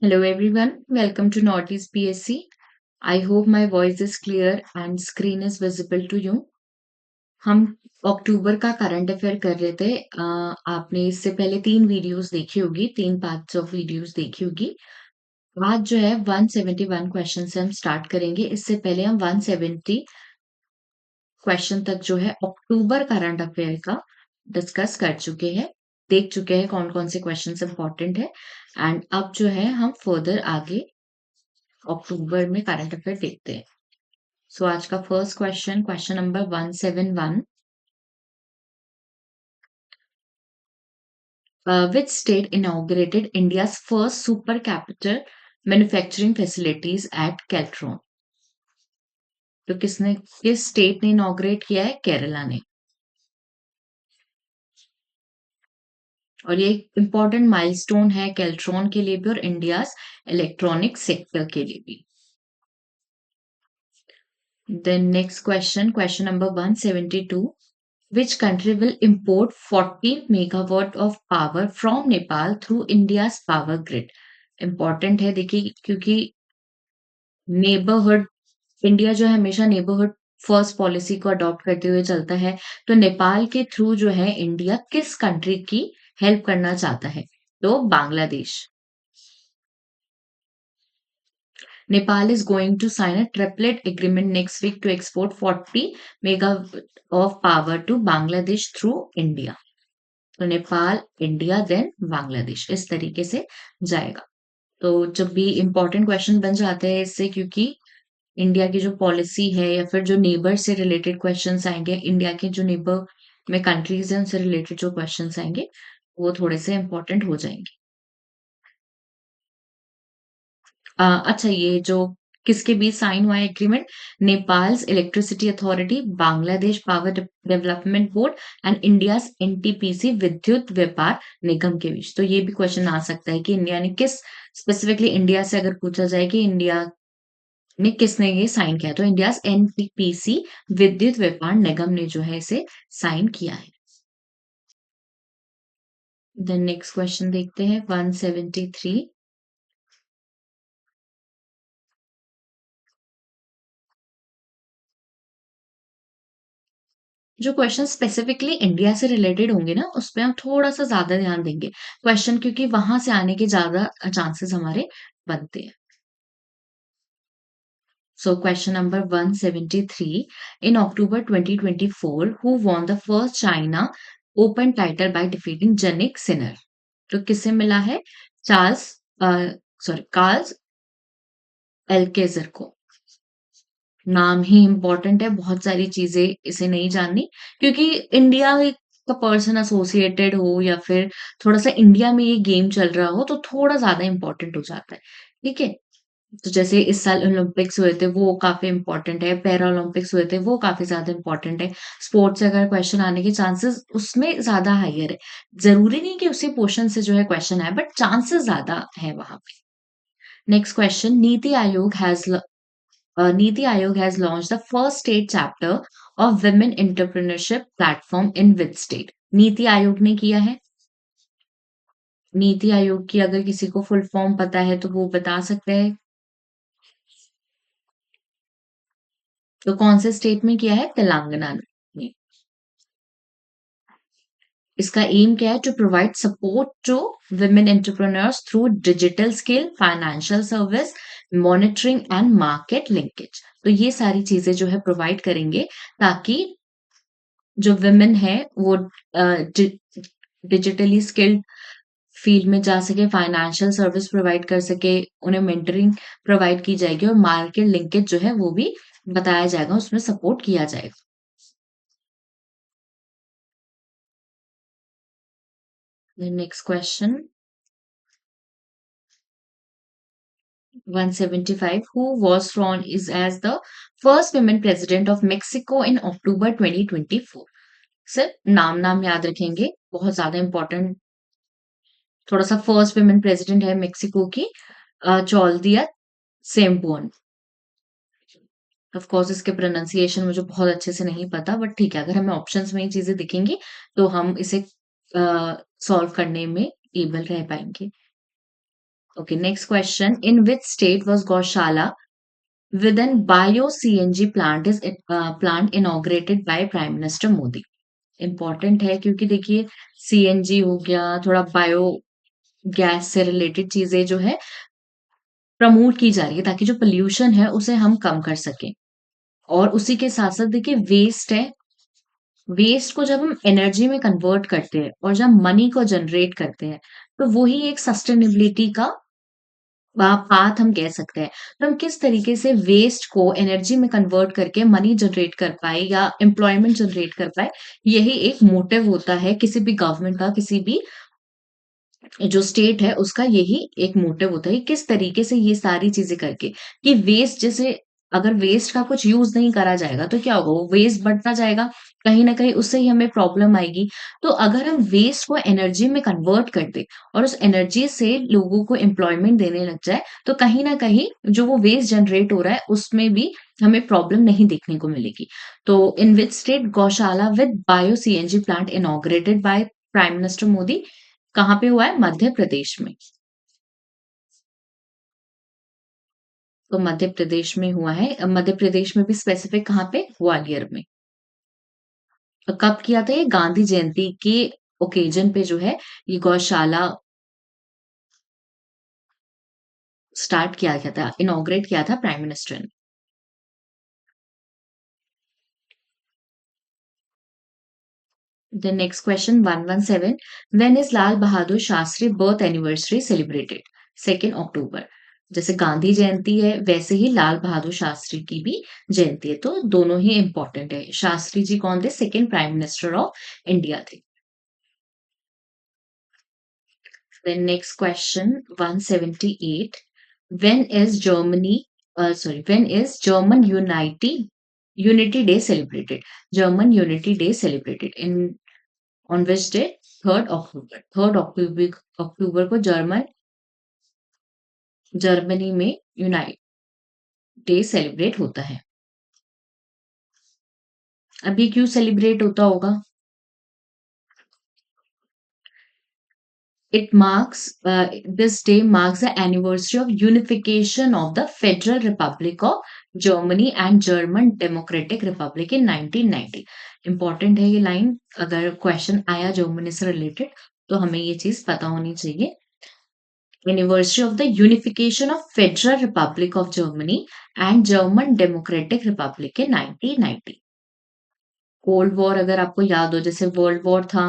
Hello everyone, welcome to Northeast PSC. I hope my voice is clear and screen is visible to you. हम अक्टूबर का current affair कर रहे थे। आपने इससे पहले 3 वीडियोस देखी होगी, 3 पार्ट्स ऑफ वीडियोस देखी होगी। आज जो है 171 क्वेश्चन से हम स्टार्ट करेंगे। इससे पहले हम 170 क्वेश्चन तक जो है अक्टूबर करंट अफेयर का डिस्कस कर चुके हैं, देख चुके हैं कौन-कौन से क्वेश्चंस इंपॉर्टेंट है एंड अब जो है हम फर्दर आगे अक्टूबर में करंट अफेयर देखते हैं। सो आज का first question question number 171 which state inaugurated India's first supercapacitor manufacturing facilities at Caltron? तो किस स्टेट ने इनॉग्रेट किया है? केरला ने। और ये एक इम्पॉर्टेंट माइलस्टोन है कैल्ट्रॉन के लिए भी और इंडिया इलेक्ट्रॉनिक सेक्टर के लिए भी। Then next question question number 172 which country will import 40 megawatt of power from Nepal through India's power grid? Important है देखिए क्योंकि नेबरहुड इंडिया जो है हमेशा नेबरहुड फर्स्ट पॉलिसी को अडॉप्ट करते हुए चलता है। तो नेपाल के थ्रू जो है इंडिया किस कंट्री की हेल्प करना चाहता है? तो Bangladesh. Nepal is going to sign a triplet agreement next week to export 40 megawatt of power to Bangladesh through India. तो नेपाल, इंडिया, देन बांग्लादेश इस तरीके से जाएगा। तो जब भी इंपॉर्टेंट क्वेश्चन बन जाते हैं इससे क्योंकि इंडिया की जो पॉलिसी है या फिर जो नेबर से रिलेटेड क्वेश्चंस आएंगे, इंडिया के जो नेबर में कंट्रीज हैं उनसे रिलेटेड जो क्वेश्चंस आएंगे वो थोड़े से इंपॉर्टेंट हो जाएंगे। अच्छा ये जो किसके बीच साइन हुआ है agreement? Nepals electricity authority, Bangladesh power development board and India's NTPC विद्युत व्यापार निगम के बीच। तो ये भी क्वेश्चन आ सकता है कि इंडिया ने किस स्पेसिफिकली इंडिया से अगर पूछा जाए कि इंडिया ने किसने ये साइन किया तो इंडियाज एनटीपीसी विद्युत व्यापार निगम ने जो है इसे साइन किया है। देन नेक्स्ट क्वेश्चन देखते हैं 173 जो क्वेश्चन स्पेसिफिकली इंडिया से रिलेटेड होंगे ना उस पे हम थोड़ा सा ज्यादा ध्यान देंगे क्वेश्चन क्योंकि वहां से आने के ज्यादा चांसेस हमारे बनते हैं। So question number 173 in October 2024 who won the first China Open title by defeating Jannik Sinner? तो किसे मिला है? चार्ल्स कार्ल्स एल्केजर को। नाम ही इम्पोर्टेंट है, बहुत सारी चीज़ें इसे नहीं जाननी क्योंकि इंडिया का पर्सन एसोसिएटेड हो या फिर थोड़ा-सा इंडिया में ये गेम चल रहा हो तो थोड़ा ज़्यादा इम्पोर्टेंट हो जाता है, ठीक है? तो जैसे इस साल ओलंपिक्स हुए थे वो काफ़ी इम्पोर्टेंट है, पैरा ओलंपिक्स हुए थे वो काफ़ी ज़्यादा इम्पोर्टेंट है। स्पोर्ट्स से अगर क्वेश्चन आने के चांसेस उसमें ज़्यादा हाइयर है। ज़रूरी नहीं कि उसी पोर्शन से जो है क्वेश्चन आए बट चांसेस ज़्यादा है वहाँ पे। Next question Niti Aayog has launched the first state chapter of Women Entrepreneurship Platform in which state? NITI Aayog ने किया है। नीति आयोग की अगर किसी को फुल फॉर्म पता है तो वो बता सकते हैं। तो कौन से स्टेट में किया है? तेलंगाना में। इसका एम क्या है? To provide support to women entrepreneurs through digital skill, financial service, monitoring and market linkage. तो ये सारी चीजें जो है प्रोवाइड करेंगे ताकि जो विमेन है वो डिजिटली स्किल्ड फील्ड में जा सके, फाइनेंशियल सर्विस प्रोवाइड कर सके, उन्हें मेंटरिंग प्रोवाइड की जाएगी और मार्केट लिंकेज जो है वो भी बताया जाएगा, उसमें सपोर्ट किया जाएगा। Next question 175 who was sworn is as the first women president of Mexico in October 2024? सिर्फ नाम नाम याद रखेंगे, बहुत ज्यादा इंपॉर्टेंट। थोड़ा सा फर्स्ट वुमेन प्रेसिडेंट है मेक्सिको की चौल्दिया सेम्पुअन। ऑफ कोर्स इसके प्रोनाउंसिएशन मुझे बहुत अच्छे से नहीं पता बट ठीक है अगर हमें ऑप्शंस में ये चीजें दिखेंगी तो हम इसे सॉल्व करने में एबल रह पाएंगे। Okay, next question, in which state was gaushala with an bio CNG plant inaugurated by prime minister Modi? Important है क्योंकि देखिए सीएनजी हो गया, थोड़ा बायो गैस से रिलेटेड चीजें जो है प्रमोट की जा रही है ताकि जो पोल्यूशन है उसे हम कम कर सकें। और उसी के साथ साथ देखिए वेस्ट है, वेस्ट को जब हम एनर्जी में कन्वर्ट करते हैं और जब मनी को जनरेट करते हैं तो वो ही एक सस्टेनेबिलिटी का पाथ हम कह सकते हैं। तो हम किस तरीके से वेस्ट को एनर्जी में कन्वर्ट करके मनी जनरेट कर पाए या एम्प्लॉयमेंट जनरेट कर पाए, यही एक मोटिव होता है किसी भी गवर्नमेंट का, किसी भी जो स्टेट है उसका यही एक मोटिव होता है कि किस तरीके से ये सारी चीजें करके कि वेस्ट जैसे अगर वेस्ट का कुछ यूज नहीं करा जाएगा तो क्या होगा, वो वेस्ट बढ़ता जाएगा, कहीं ना कहीं उससे ही हमें प्रॉब्लम आएगी। तो अगर हम वेस्ट को एनर्जी में कन्वर्ट कर दे और उस एनर्जी से लोगों को एम्प्लॉयमेंट देने लग जाए तो कहीं ना कहीं जो वो वेस्ट जनरेट हो रहा है उसमें भी हमें प्रॉब्लम नहीं देखने को मिलेगी। तो इन विच स्टेट गौशाला with bio CNG plant inaugurated by prime minister Modi, कहाँ पे हुआ है? मध्य प्रदेश में। तो मध्य प्रदेश में हुआ है। मध्य प्रदेश में भी स्पेसिफिक कहाँ पे? ग्वालियर में। तो कब किया था ये? गांधी जयंती के ओकेजन पे जो है ये गौशाला स्टार्ट किया गया था, इनॉग्रेट किया था प्राइम मिनिस्टर ने। The next question 117, when is Lal Bahadur Shastri birth anniversary celebrated? 2 अक्टूबर। जैसे गांधी जयंती है वैसे ही लाल बहादुर शास्त्री की भी जयंती है, तो दोनों ही इंपॉर्टेंट है। शास्त्री जी कौन थे? Second prime minister of India थे। Then next question 178. When is when is German Unity Day celebrated? German Unity Day celebrated in on which day? 3rd October. 3rd अक्टूबर को जर्मनी में यूनाइट डे सेलिब्रेट होता है। अब ये क्यों celebrate होता होगा? This day marks the anniversary of unification of the Federal Republic of Germany and German Democratic Republic in 1990. Important है ये लाइन, अगर क्वेश्चन आया जर्मनी से रिलेटेड तो हमें ये चीज पता होनी चाहिए। Anniversary of the unification of Federal Republic of Germany and German Democratic Republic in 1990. Cold war अगर आपको याद हो, जैसे वर्ल्ड वॉर था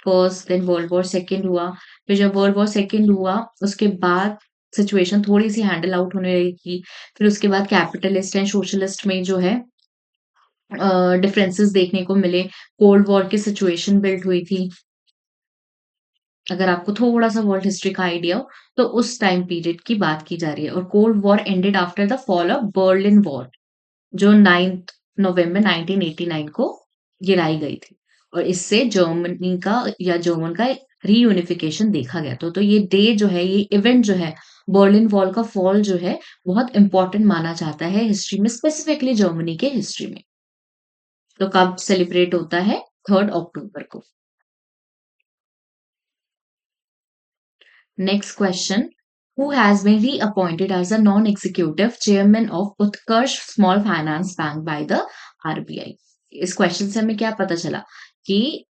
first, then world war second हुआ, फिर जब वर्ल्ड वॉर सेकंड हुआ उसके बाद सिचुएशन थोड़ी सी हैंडल आउट होने लगी थी। फिर उसके बाद कैपिटलिस्ट एंड सोशलिस्ट में जो है डिफरेंसेस देखने को मिले, कोल्ड वॉर की सिचुएशन बिल्ड हुई थी। अगर आपको थोड़ा सा वर्ल्ड हिस्ट्री का आइडिया हो तो उस टाइम पीरियड की बात की जा रही है। और cold war ended after the fall of Berlin war जो 9 नवंबर 1989 को गिराई गई थी। और इससे जर्मनी का या जर्मन का रीयूनिफिकेशन देखा गया। तो ये डे जो है, ये इवेंट जो है, बर्लिन वॉल का फॉल जो है बहुत इंपॉर्टेंट माना जाता है हिस्ट्री में, स्पेसिफिकली जर्मनी के हिस्ट्री में। तो कब सेलिब्रेट होता है? 3 अक्टूबर को। Next question, who has been reappointed as a non executive chairman of Utkarsh small finance bank by the RBI? इस क्वेश्चन से हमें क्या पता चला कि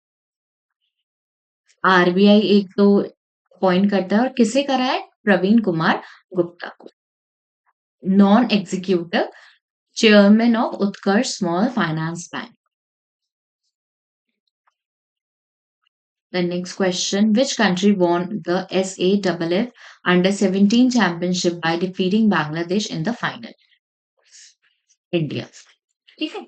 आरबीआई एक तो अपॉइंट करता है, और किसे करा है? प्रवीण कुमार गुप्ता को, non executive chairman of Utkarsh small finance bank. The next question, which country won the SAFF Under-17 championship by defeating Bangladesh in the final? India. ठीक है।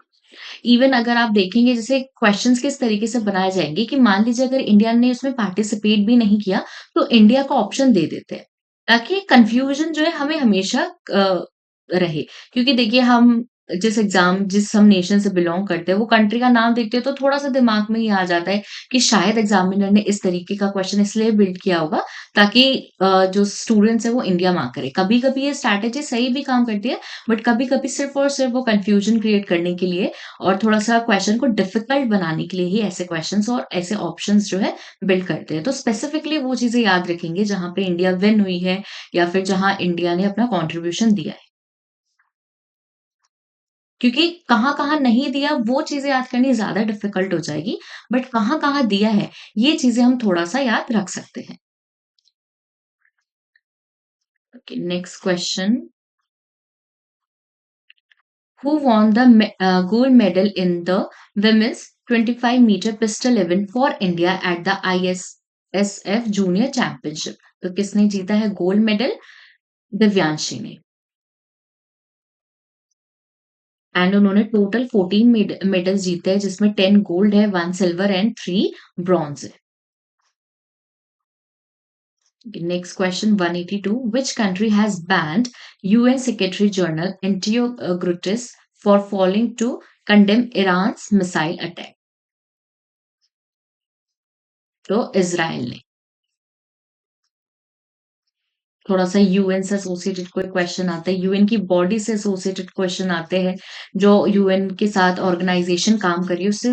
इवन अगर आप देखेंगे जैसे क्वेश्चंस किस तरीके से बनाए जाएंगे कि मान लीजिए अगर इंडिया ने उसमें पार्टिसिपेट भी नहीं किया तो इंडिया का ऑप्शन दे देते हैं ताकि कंफ्यूजन जो है हमें हमेशा रहे। क्योंकि देखिए हम जिस एग्ज़ाम जिस हम नेशन से बिलॉन्ग करते हैं, वो कंट्री का नाम देखते हैं तो थोड़ा-सा दिमाग में ये आ जाता है कि शायद एग्ज़ामिनर ने इस तरीके का क्वेश्चन इसलिए बिल्ड किया होगा ताकि जो स्टूडेंट्स हैं वो इंडिया मार्क करें। कभी-कभी ये स्ट्रैटेजी सही भी काम करती है, बट कभी-कभी सिर्फ़ और सिर्फ़ वो कन्फ्यूजन क्रिएट करने के लिए और थोड़ा-सा क्वेश्चन को डिफ़िकल्ट बनाने के लिए ही ऐसे क्वेश्चन्स और ऐसे ऑप्शंस जो है बिल्ड करते हैं। तो स्पेसिफिकली वो चीज़ें याद रखेंगे जहाँ पे इंडिया विन हुई है या फिर जहाँ इंडिया ने अपना कंट्रीब्यूशन दिया है। क्योंकि कहाँ-कहाँ नहीं दिया वो चीज़ें याद करनी ज़्यादा डिफ़िकल्ट हो जाएगी, बट कहाँ-कहाँ दिया है, ये चीज़ें हम थोड़ा-सा याद रख सकते हैं। Okay, next question, who won the gold medal in the women's 25 metre pistol event for India at the ISSF junior championship? तो किसने जीता है गोल्ड मेडल? दिव्यांशी ने। एंड उन्होंने टोटल 14 मेडल्स जीते हैं जिसमें 10 गोल्ड है, 1 सिल्वर एंड 3 ब्रॉन्ज है। Next question 182. Which country has banned UN Secretary General Antonio Guterres for failing to condemn Iran's missile attack? तो इज़राइल ने। थोड़ा-सा यूएन से एसोसिएटेड कोई क्वेश्चन आता है, यूएन की बॉडी से एसोसिएटेड क्वेश्चन आते हैं, जो यूएन के साथ ऑर्गेनाइज़ेशन काम कर रही है उससे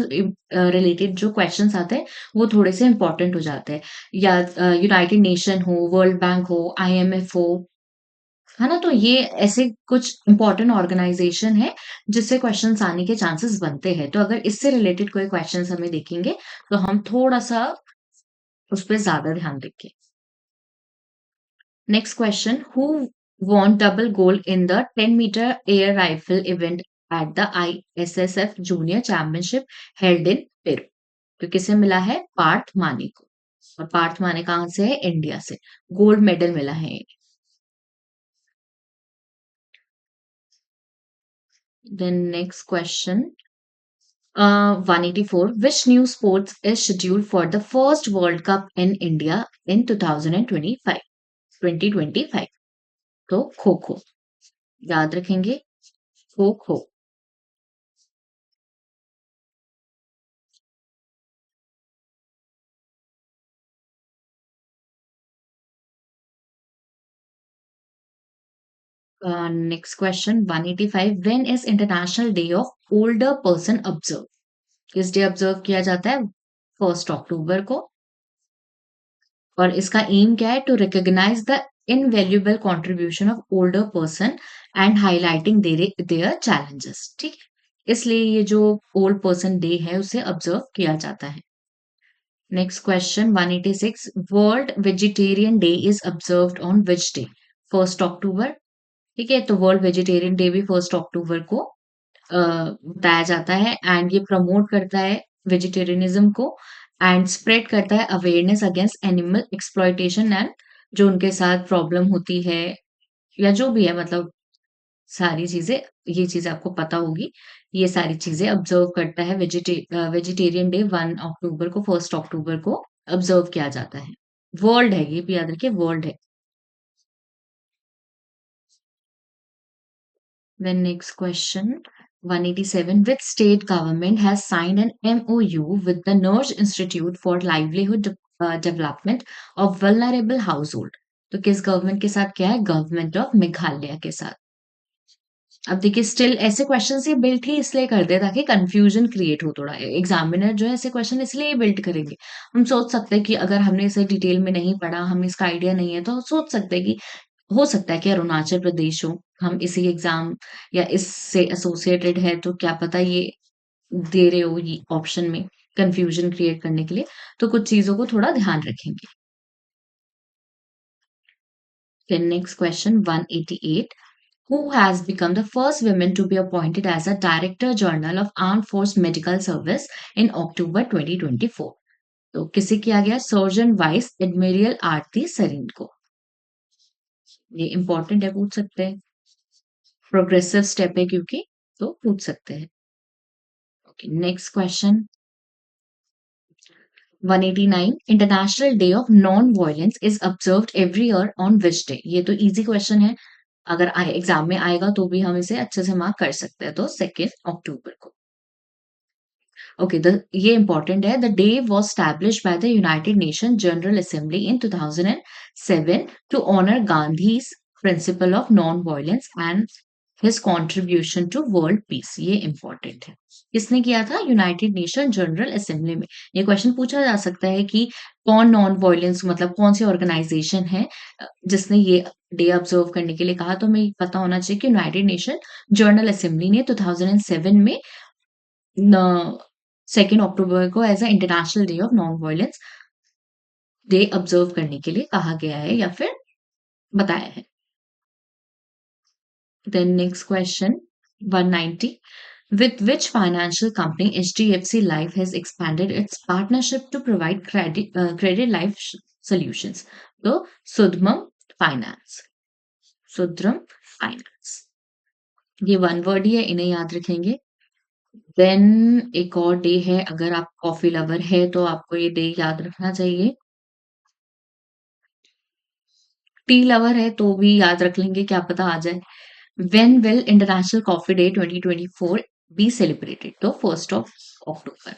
रिलेटेड जो क्वेश्चन्स आते हैं, वो थोड़े से इम्पोर्टेंट हो जाते हैं। या यूनाइटेड नेशन हो, वर्ल्ड बैंक हो, आईएमएफ हो, है ना? तो ये ऐसे कुछ इम्पोर्टेंट ऑर्गेनाइज़ेशन है, जिससे क्वेश्चन्स आने के चांसेस बनते हैं। तो अगर इससे रिलेटेड कोई क्वेश्चन्स हमें दिखेंगे, तो हम थोड़ा-सा उस पे ज़्यादा ध्यान देंगे। Next question, who won double gold in the 10-meter air rifle event at the ISSF Junior Championship held in Peru? तो किसे मिला है? पार्थ माने को। और पार्थ माने कहाँ से है? इंडिया से। गोल्ड मेडल मिला है। Then next question. 184. Which new sports is scheduled for the first World Cup in India in 2025? 2025. तो खो खो याद रखेंगे, kho kho. Next question 185. When is International Day of Older Person observed? किस डे ऑब्जर्व किया जाता है? 1 अक्टूबर को। और इसका एम क्या है? To recognise the invaluable contribution of older person and highlighting their challenges. ठीक है, इसलिए ये जो ओल्ड पर्सन डे है उसे ऑब्जर्व किया जाता है। Next question 186. World vegetarian day is observed on which day? 1 अक्टूबर। ठीक है, तो वर्ल्ड वेजिटेरियन डे भी 1 अक्टूबर को बताया जाता है एंड ये प्रमोट करता है वेजिटेरियनिज्म को एंड स्प्रेड करता है awareness against animal exploitation and जो उनके साथ प्रॉब्लम होती है या जो भी है मतलब सारी चीजें, ये चीजें आपको पता होगी। ये सारी चीजें ऑब्जर्व करता है वेजिटेरियन डे 1 अक्टूबर को, 1 अक्टूबर को ऑब्जर्व किया जाता है। वर्ल्ड है, ये भी याद रखिए वर्ल्ड है। Then next question 187. Which state government has signed an MOU with the Nurse Institute for Livelihood Development of Vulnerable Household? तो किस गवर्नमेंट के साथ क्या है? गवर्नमेंट ऑफ मेघालय के साथ। अब देखिए स्टिल ऐसे क्वेश्चन ये बिल्ट ही इसलिए करते हैं ताकि कंफ्यूजन क्रिएट हो थोड़ा। एग्जामिनर जो है ऐसे क्वेश्चन इसलिए बिल्ट करेंगे। हम सोच सकते हैं कि अगर हमने इसे डिटेल में नहीं पढ़ा, हमें इसका आइडिया नहीं है, तो सोच सकते हैं कि हो सकता है कि अरुणाचल प्रदेश हो, हम इसी एग्ज़ाम या इससे एसोसिएटेड है तो क्या पता ये दे रहे हो ये ऑप्शन में कन्फ्यूजन क्रिएट करने के लिए, तो कुछ चीज़ों को थोड़ा ध्यान रखेंगे। Then next question 188. Who has become the first woman to be appointed as a Director General of Armed Force Medical Service in October 2024? तो किसे किया गया? सर्जन वाइस एडमिरल आरती सरीन को। ये इंपॉर्टेंट है, पूछ सकते हैं। प्रोग्रेसिव स्टेप है क्योंकि, तो पूछ सकते हैं। Okay, next question 189. International day of non violence is observed every year on which day? ये तो इजी क्वेश्चन है। अगर एग्जाम में आएगा तो भी हम इसे अच्छे से मार्क कर सकते हैं, तो 2 अक्टूबर को। ओके, द ये इम्पोर्टेंट है। The day was established by the United Nation General Assembly in 2007 to honour Gandhi's principle of non violence and his contribution to world peace. ये इम्पोर्टेंट है। किसने किया था? यूनाइटेड नेशन जनरल असेंबली में। ये question पूछा जा सकता है कि कौन नॉन वायलेंस मतलब कौन सी ऑर्गेनाइजेशन है जिसने ये डे ऑब्जर्व करने के लिए कहा, तो हमें पता होना चाहिए कि यूनाइटेड नेशन जनरल असेंबली ने 2007 में न 2 अक्टूबर को as a international day of non violence day observe करने के लिए कहा गया है या फिर बताया है। Then next question 190, with which financial company HDFC Life has expanded its partnership to provide credit life solutions? तो सुदमम फाइनेंस, सुद्रम फाइनेंस। ये वन वर्ड ही है, इन्हें याद रखेंगे। देन एक और डे है, अगर आप कॉफी लवर है तो आपको ये डे याद रखना चाहिए। टी लवर है तो भी याद रख लेंगे, क्या पता आ जाए। When will international coffee day 2024 be celebrated? तो 1 October।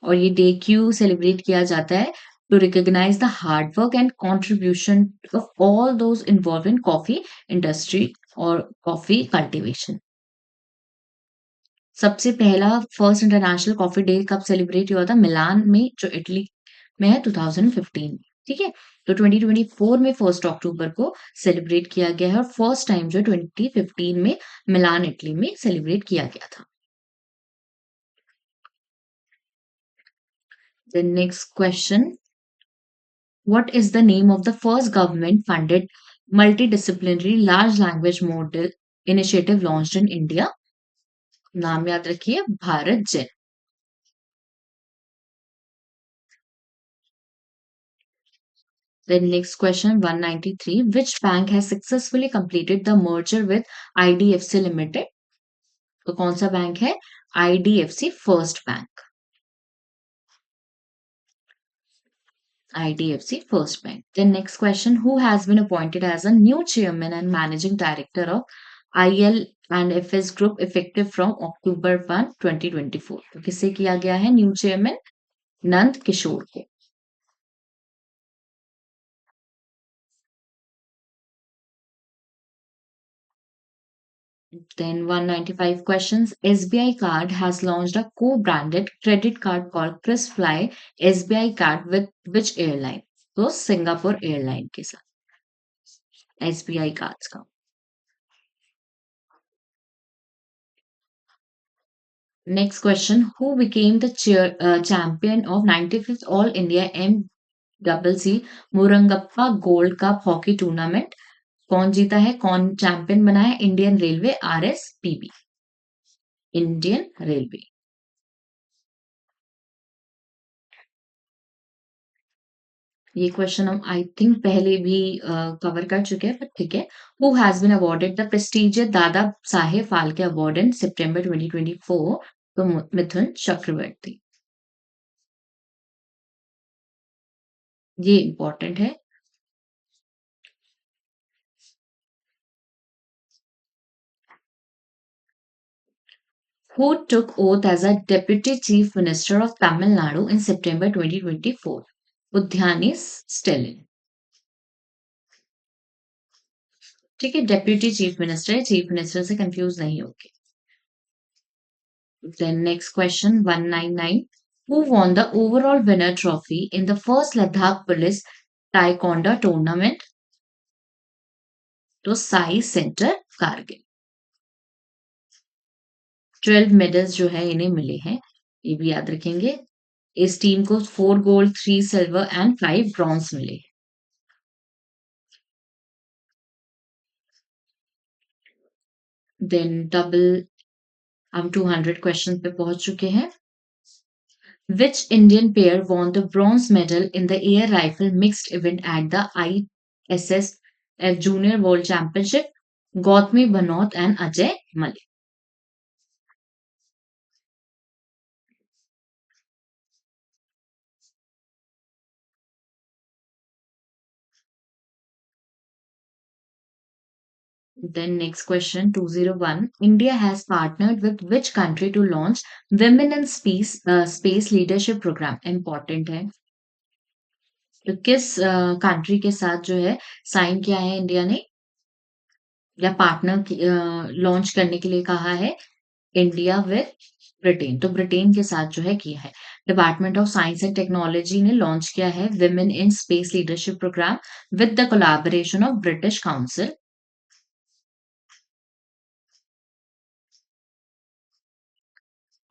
और ये डे क्यों सेलिब्रेट किया जाता है? To recognise the hard work and contribution of all those involved in coffee industry और कॉफी कल्टीवेशन। सबसे पहला फर्स्ट इंटरनेशनल कॉफी डे कब सेलिब्रेट हुआ था? मिलान में, जो इटली में है, 2015। ठीक है, तो 2024 में 1 अक्टूबर को सेलिब्रेट किया गया है, और फर्स्ट टाइम जो 2015 में मिलान इटली में सेलिब्रेट किया गया था। The next question, what is the name of the first government funded multidisciplinary large language model initiative launched in India? नाम याद रखिए, भारत जेन। Then next question 193, which bank has successfully completed the merger with IDFC Limited? तो कौन सा bank है? IDFC first bank. IDFC First Bank. Then next question, who has been appointed as a new chairman and managing director of IL and FS Group effective from October 1, 2024? तो किसे किया गया है new chairman? Nand Kishore को। Then 195 questions. SBI Card has launched a co-branded credit card called KrisFly SBI Card with which airline? तो Singapore airline के साथ SBI cards का। Next question, who became the champion of 95th All India MCC Murugappa gold cup hockey tournament? कौन जीता है, कौन champion बना है? Indian railway, RSPB, Indian railway. ये क्वेश्चन हम आई थिंक पहले भी कवर कर चुके हैं, पर ठीक है। Who has been awarded the prestigious Dadasaheb Phalke award in सितंबर 2024? तो मिथुन चक्रवर्ती। ये इंपॉर्टेंट है। Who took oath as a Deputy Chief Minister of Tamil Nadu in September 2024? Udhyani Stalin। ठीक है, डेप्यूटी चीफ मिनिस्टर है, चीफ मिनिस्टर से कंफ्यूज नहीं होगी। Then next question 199, who won the overall winner trophy in the first Ladakh Police Taekwondo tournament? तो SAI centre Kargil. 12 medals जो है इन्हें मिले हैं, ये भी याद रखेंगे। इस टीम को 4 गोल्ड, 3 सिल्वर एंड 5 ब्रॉन्ज मिले। देन डबल, हम 200 क्वेश्चन पे पहुंच चुके हैं। Which Indian pair won the bronze medal in the air rifle mixed event at the ISSF Junior World Championship? Gautami Banot and Ajay Malik। Then next question 201. India has partnered with which country to launch Women in Space Leadership Program? Important है. तो किस country के साथ जो है sign किया है India ने या पार्टनर लॉन्च करने के लिए कहा है इंडिया विद ब्रिटेन तो ब्रिटेन के साथ जो है किया है department of science and technology ने लॉन्च किया है women in space leadership programme with the collaboration of British council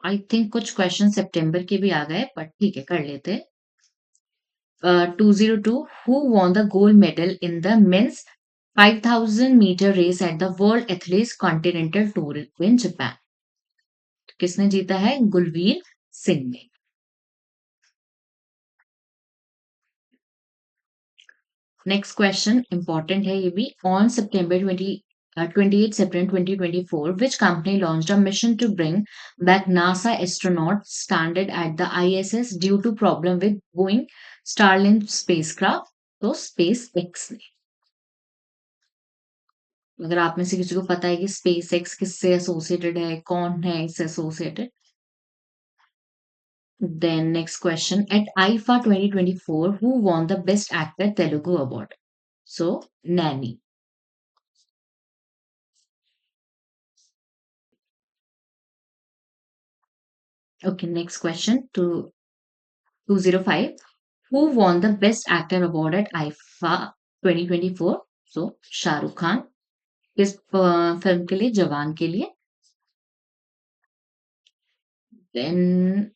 I think कुछ क्वेश्चन सितंबर के भी आ गए बट ठीक है कर लेते 202 who won the gold medal in the men's 5000 meter race at the World Athletics Continental Tour in Japan किसने जीता है गुलवीर सिंह ने नेक्स्ट क्वेश्चन इंपॉर्टेंट है ये भी on September 28 September 2024 which company launched a mission to bring back NASA astronaut stranded at the ISS due to problem with Boeing Starlink spacecraft तो SpaceX ने अगर आप में से किसी को पता है कि SpaceX किससे एसोसिएटेड है कौन है इससे associated Then next question. At IFA 2024, who won the Best Actor Telugu Award? So, Nani. Okay, next question to 205. Who won the Best Actor Award at IFA 2024? So, Shah Rukh Khan. किस film के लिए जवान के लिए Then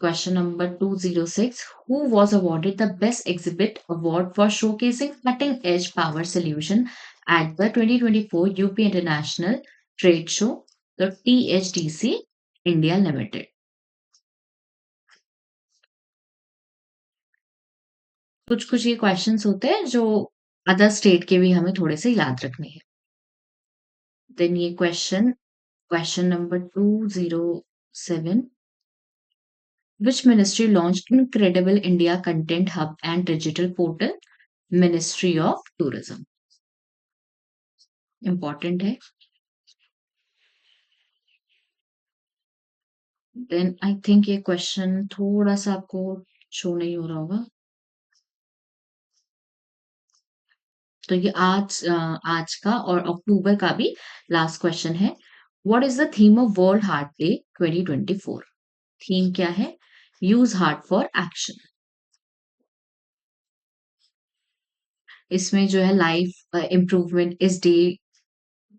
question number 206. Who was awarded the Best Exhibit Award for showcasing cutting edge power solution at the 2024 UP International Trade Show, the THDC India Limited? कुछ कुछ ये questions होते हैं जो अदर स्टेट के भी हमें थोड़े से याद रखने हैं देन ये question number 207 Which ministry launched Incredible India Content Hub and Digital Portal? Ministry of Tourism. Important है. Then I think ये क्वेश्चन थोड़ा सा आपको शो नहीं हो रहा होगा. तो ये आज का और अक्टूबर का भी लास्ट क्वेश्चन है. What is the theme of World Heart Day 2024? Theme क्या है? Use heart for action. इसमें जो है लाइफ इम्प्रूवमेंट इस डे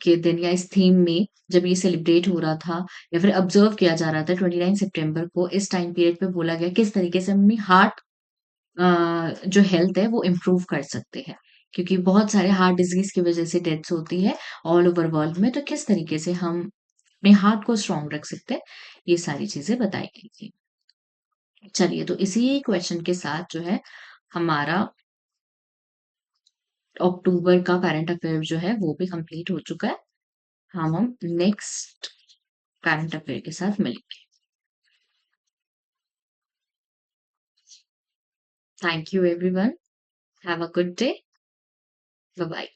के दिन या इस थीम में जब ये सेलिब्रेट हो रहा था या फिर ऑब्जर्व किया जा रहा था 29 सितंबर को इस टाइम पीरियड पे बोला गया किस तरीके से हम अपनी हार्ट जो हेल्थ है वो इम्प्रूव कर सकते हैं क्योंकि बहुत सारे हार्ट डिजीज की वजह से डेथ्स होती है ऑल ओवर वर्ल्ड में तो किस तरीके से हम अपने हार्ट को स्ट्रांग रख सकते हैं ये सारी चीजें बताई गई थी चलिए तो इसी क्वेश्चन के साथ जो है हमारा अक्टूबर का करंट अफेयर जो है वो भी कंप्लीट हो चुका है हम नेक्स्ट करंट अफेयर के साथ मिलेंगे thank you everyone have a good day bye bye